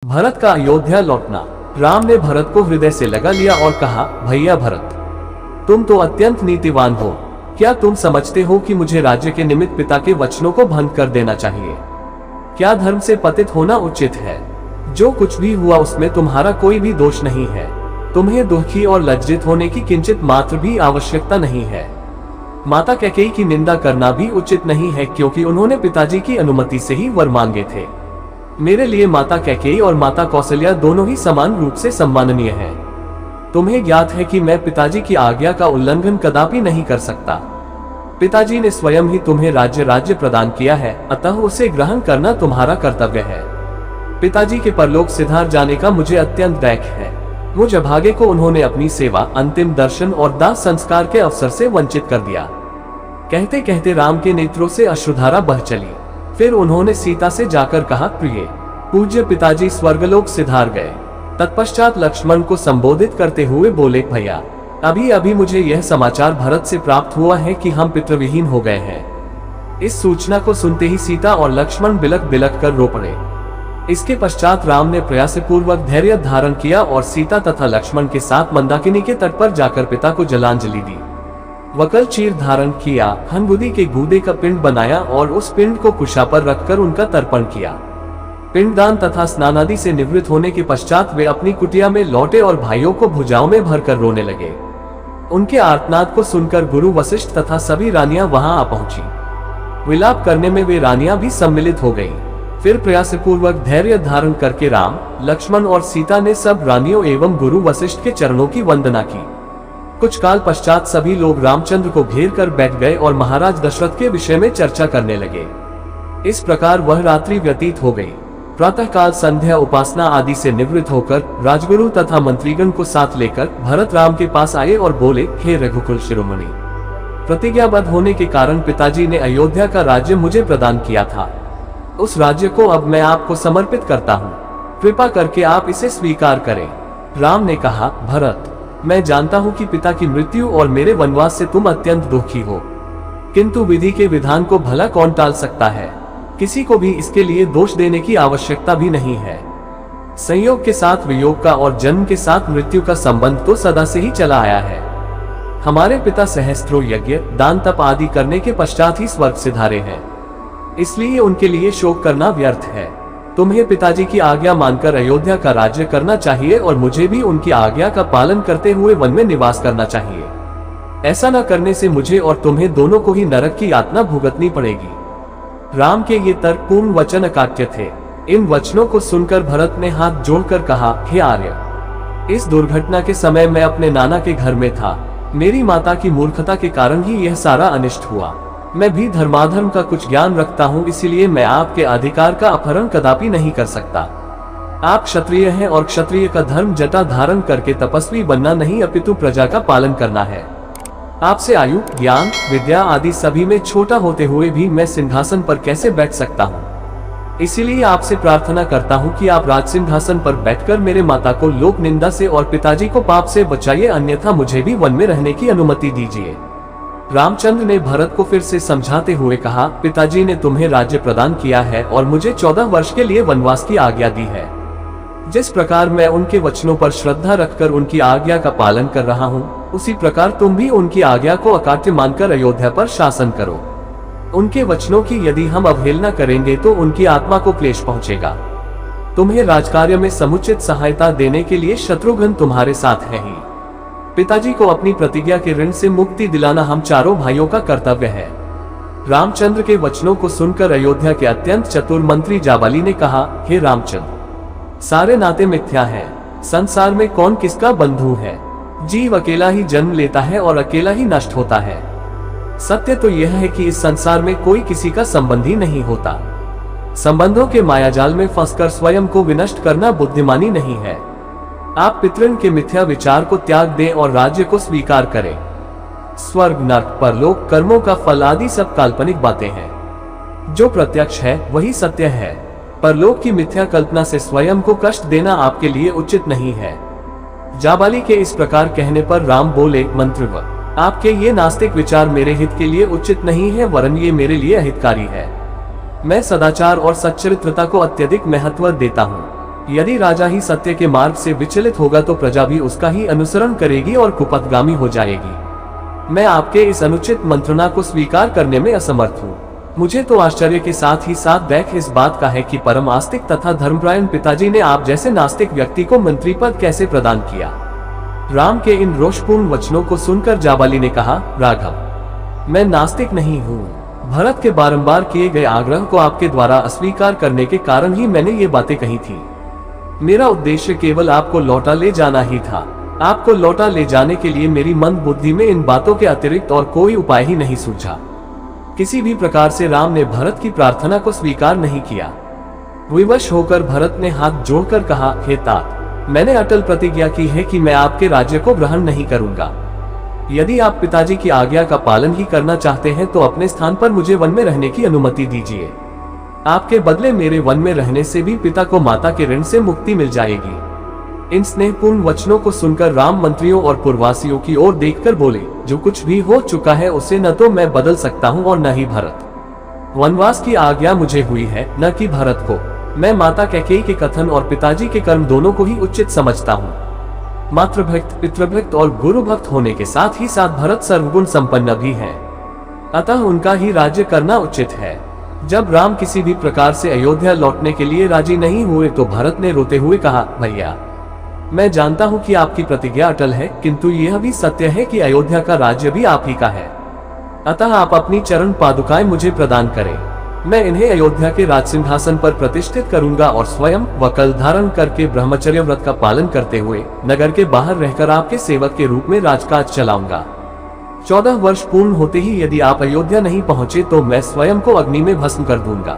भरत का अयोध्या लौटना। राम ने भरत को हृदय से लगा लिया और कहा, भैया भरत, तुम तो अत्यंत नीतिवान हो। क्या तुम समझते हो कि मुझे राज्य के निमित्त पिता के वचनों को भंग कर देना चाहिए? क्या धर्म से पतित होना उचित है? जो कुछ भी हुआ उसमें तुम्हारा कोई भी दोष नहीं है। तुम्हें दुखी और लज्जित होने की किंचित मात्र भी आवश्यकता नहीं है। माता कैकेयी की निंदा करना भी उचित नहीं है, क्योंकि उन्होंने पिताजी की अनुमति से ही वर मांगे थे। मेरे लिए माता कैकेयी और माता कौशल्या दोनों ही समान रूप से सम्माननीय हैं। तुम्हें ज्ञात है कि मैं पिताजी की आज्ञा का उल्लंघन कदापि नहीं कर सकता। पिताजी ने स्वयं ही तुम्हें राज्य प्रदान किया है, अतः उसे ग्रहण करना तुम्हारा कर्तव्य है। पिताजी के परलोक सिधार जाने का मुझे अत्यंत दैख है। मुझ अभागे को उन्होंने अपनी सेवा, अंतिम दर्शन और दाह संस्कार के अवसर से वंचित कर दिया। कहते कहते राम के नेत्रों से अश्रुधारा बह चली। फिर उन्होंने सीता से जाकर कहा, प्रिय पूज्य पिताजी स्वर्गलोक सिधार गए। तत्पश्चात लक्ष्मण को संबोधित करते हुए बोले, भैया अभी अभी मुझे यह समाचार भरत से प्राप्त हुआ है कि हम पितृविहीन हो गए हैं। इस सूचना को सुनते ही सीता और लक्ष्मण बिलक बिलक कर रो पड़े। इसके पश्चात राम ने प्रयासपूर्वक धैर्य धारण किया और सीता तथा लक्ष्मण के साथ मंदाकिनी के तट पर जाकर पिता को जलांजलि दी। वकल चीर धारण किया, हनबुदी के गूदे का पिंड बनाया और उस पिंड को कुशा पर रखकर उनका तर्पण किया। पिंडदान तथा स्नानादि से निवृत्त होने के पश्चात वे अपनी कुटिया में लौटे और भाइयों को भुजाओं में भरकर रोने लगे। उनके आर्तनाद को सुनकर गुरु वशिष्ठ तथा सभी रानियां वहां आ पहुंची। विलाप करने में वे रानियां भी सम्मिलित हो गईं। फिर प्रयासपूर्वक धैर्य धारण करके राम, लक्ष्मण और सीता ने सब रानियों एवं गुरु वशिष्ठ के चरणों की वंदना की। कुछ काल पश्चात सभी लोग रामचंद्र को घेर कर बैठ गए और महाराज दशरथ के विषय में चर्चा करने लगे। इस प्रकार वह रात्रि व्यतीत हो गई। प्रातः काल संध्या उपासना आदि से निवृत्त होकर राजगुरु तथा मंत्रीगण को साथ लेकर भरत राम के पास आए और बोले, हे रघुकुल शिरोमणि, प्रतिज्ञाबद्ध होने के कारण पिताजी ने अयोध्या का राज्य मुझे प्रदान किया था। उस राज्य को अब मैं आपको समर्पित करता हूँ। कृपा करके आप इसे स्वीकार करें। राम ने कहा, भरत, मैं जानता हूँ कि पिता की मृत्यु और मेरे वनवास से तुम अत्यंत दुखी हो, किंतु विधि के विधान को भला कौन टाल सकता है। किसी को भी इसके लिए दोष देने की आवश्यकता भी नहीं है। संयोग के साथ वियोग का और जन्म के साथ मृत्यु का संबंध तो सदा से ही चला आया है। हमारे पिता सहस्त्रों यज्ञ, दान, तप आदि करने के पश्चात ही स्वर्ग सिधारे हैं, इसलिए उनके लिए शोक करना व्यर्थ है। तुम्हें पिताजी की आज्ञा मानकर अयोध्या का राज्य करना चाहिए और मुझे भी उनकी आज्ञा का पालन करते हुए वन में निवास करना चाहिए। ऐसा न करने से मुझे और तुम्हें दोनों को ही नरक की यातना भुगतनी पड़ेगी। राम के ये तर्कपूर्ण वचन अकाट्य थे। इन वचनों को सुनकर भरत ने हाथ जोड़कर कहा, हे आर्य, इस दुर्घटना के समय मैं अपने नाना के घर में था। मेरी माता की मूर्खता के कारण ही यह सारा अनिष्ट हुआ। मैं भी धर्माधर्म का कुछ ज्ञान रखता हूँ, इसलिए मैं आपके अधिकार का अपहरण कदापि नहीं कर सकता। आप क्षत्रिय हैं और क्षत्रिय का धर्म जटा धारण करके तपस्वी बनना नहीं, अपितु प्रजा का पालन करना है। आपसे आयु, ज्ञान, विद्या आदि सभी में छोटा होते हुए भी मैं सिंहासन पर कैसे बैठ सकता हूँ। इसीलिए आपसे प्रार्थना करता हूँ कि आप राज सिंहासन पर बैठकर मेरे माता को लोक निंदा से और पिताजी को पाप से बचाइए, अन्यथा मुझे भी वन में रहने की अनुमति दीजिए। रामचंद्र ने भरत को फिर से समझाते हुए कहा, पिताजी ने तुम्हें राज्य प्रदान किया है और मुझे 14 वर्ष के लिए वनवास की आज्ञा दी है। जिस प्रकार मैं उनके वचनों पर श्रद्धा रखकर उनकी आज्ञा का पालन कर रहा हूँ, उसी प्रकार तुम भी उनकी आज्ञा को अकाट्य मानकर अयोध्या पर शासन करो। उनके वचनों की यदि हम अवहेलना करेंगे तो उनकी आत्मा को क्लेश पहुंचेगा। तुम्हें राजकार्य में समुचित सहायता देने के लिए शत्रुघ्न तुम्हारे साथ है ही। पिताजी को अपनी प्रतिज्ञा के ऋण से मुक्ति दिलाना हम चारों भाइयों का कर्तव्य है। रामचंद्र के वचनों को सुनकर अयोध्या के अत्यंत चतुर मंत्री जाबाली ने कहा, हे रामचंद्र, सारे नाते मिथ्या हैं। संसार में कौन किसका बंधु है। जीव अकेला ही जन्म लेता है और अकेला ही नष्ट होता है। सत्य तो यह है कि इस संसार में कोई किसी का संबंधी नहीं होता। संबंधों के मायाजाल में फंसकर स्वयं को विनष्ट करना बुद्धिमानी नहीं है। आप पितृन के मिथ्या विचार को त्याग दें और राज्य को स्वीकार करें। स्वर्ग, नरक, परलोक, कर्मों का फल आदि सब काल्पनिक बातें हैं। जो प्रत्यक्ष है वही सत्य है। परलोक की मिथ्या कल्पना से स्वयं को कष्ट देना आपके लिए उचित नहीं है। जाबाली के इस प्रकार कहने पर राम बोले, मंत्रिवर, आपके ये नास्तिक विचार मेरे हित के लिए उचित नहीं है, वरन ये मेरे लिए अहितकारी है। मैं सदाचार और सच्चरित्रता को अत्यधिक महत्व देता हूँ। यदि राजा ही सत्य के मार्ग से विचलित होगा तो प्रजा भी उसका ही अनुसरण करेगी और कुपथगामी हो जाएगी। मैं आपके इस अनुचित मंत्रणा को स्वीकार करने में असमर्थ हूँ। मुझे तो आश्चर्य के साथ ही साथ दुख इस बात का है कि परम आस्तिक तथा धर्मपरायण पिताजी ने आप जैसे नास्तिक व्यक्ति को मंत्री पद कैसे प्रदान किया। राम के इन रोषपूर्ण वचनों को सुनकर जाबाली ने कहा, राघव, मैं नास्तिक नहीं हूँ। भरत के बारंबार किए गए आग्रह को आपके द्वारा अस्वीकार करने के कारण ही मैंने ये बातें कही थी। मेरा उद्देश्य केवल आपको लौटा ले जाना ही था। आपको लौटा ले जाने के लिए मेरी मंद बुद्धि में इन बातों के अतिरिक्त और कोई उपाय ही नहीं सूझा। किसी भी प्रकार से राम ने भरत की प्रार्थना को स्वीकार नहीं किया। विवश होकर भरत ने हाथ जोड़कर कहा, हे तात, मैंने अटल प्रतिज्ञा की है कि मैं आपके राज्य को ग्रहण नहीं करूंगा। यदि आप पिताजी की आज्ञा का पालन ही करना चाहते हैं तो अपने स्थान पर मुझे वन में रहने की अनुमति दीजिए। आपके बदले मेरे वन में रहने से भी पिता को माता के ऋण से मुक्ति मिल जाएगी। इन स्नेहपूर्ण वचनों को सुनकर राम मंत्रियों और पुरवासियों की ओर देखकर बोले, जो कुछ भी हो चुका है उसे न तो मैं बदल सकता हूँ और न ही भरत। वनवास की आज्ञा मुझे हुई है, न कि भरत को। मैं माता कैकेयी के कथन और पिताजी के कर्म दोनों को ही उचित समझता हूँ। मातृभक्त, पितृभक्त और गुरु भक्त होने के साथ ही साथ भरत सर्वगुण संपन्न भी है, अतः उनका ही राज्य करना उचित है। जब राम किसी भी प्रकार से अयोध्या लौटने के लिए राजी नहीं हुए तो भरत ने रोते हुए कहा, भैया, मैं जानता हूँ कि आपकी प्रतिज्ञा अटल है, किंतु यह भी सत्य है कि अयोध्या का राज्य भी आप ही का है। अतः आप अपनी चरण पादुकाएं मुझे प्रदान करें। मैं इन्हें अयोध्या के राजसिंहासन पर प्रतिष्ठित करूंगा और स्वयं वकल धारण करके ब्रह्मचर्य व्रत का पालन करते हुए नगर के बाहर रहकर आपके सेवक के रूप में राजकाज चलाऊंगा। 14 वर्ष पूर्ण होते ही यदि आप अयोध्या नहीं पहुंचे तो मैं स्वयं को अग्नि में भस्म कर दूंगा।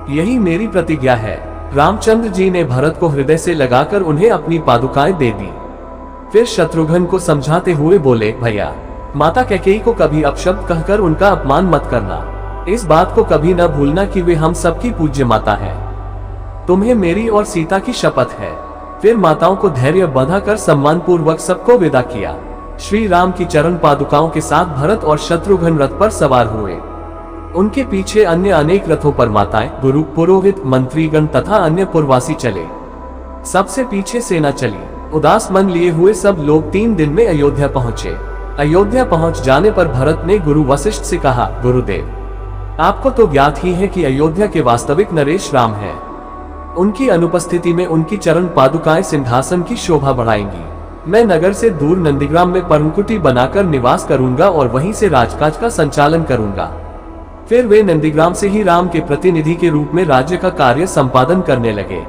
यही मेरी प्रतिज्ञा है। रामचंद्र जी ने भरत को हृदय से लगाकर उन्हें अपनी पादुकाएं दे दी। फिर शत्रुघ्न को समझाते हुए बोले, भैया, माता कैकेयी को कभी अपशब्द कहकर उनका अपमान मत करना। इस बात को कभी न भूलना कि वे हम सबकी पूज्य माता है। तुम्हें मेरी और सीता की शपथ है। फिर माताओं को धैर्य बंधाकर सम्मान पूर्वक सबको विदा किया। श्री राम की चरण पादुकाओं के साथ भरत और शत्रुघ्न रथ पर सवार हुए। उनके पीछे अन्य अनेक रथों पर माताएं, गुरु, पुरोहित, मंत्रीगण तथा अन्य पुरवासी चले। सबसे पीछे सेना चली। उदास मन लिए हुए सब लोग 3 दिन में अयोध्या पहुंचे। अयोध्या पहुंच जाने पर भरत ने गुरु वशिष्ठ से कहा, गुरुदेव, आपको तो ज्ञात ही है कि अयोध्या के वास्तविक नरेश राम है। उनकी अनुपस्थिति में उनकी चरण पादुकाएं सिंहासन की शोभा बढ़ाएंगी। मैं नगर से दूर नंदीग्राम में पर्णकुटी बनाकर निवास करूंगा और वहीं से राजकाज का संचालन करूंगा। फिर वे नंदीग्राम से ही राम के प्रतिनिधि के रूप में राज्य का कार्य संपादन करने लगे।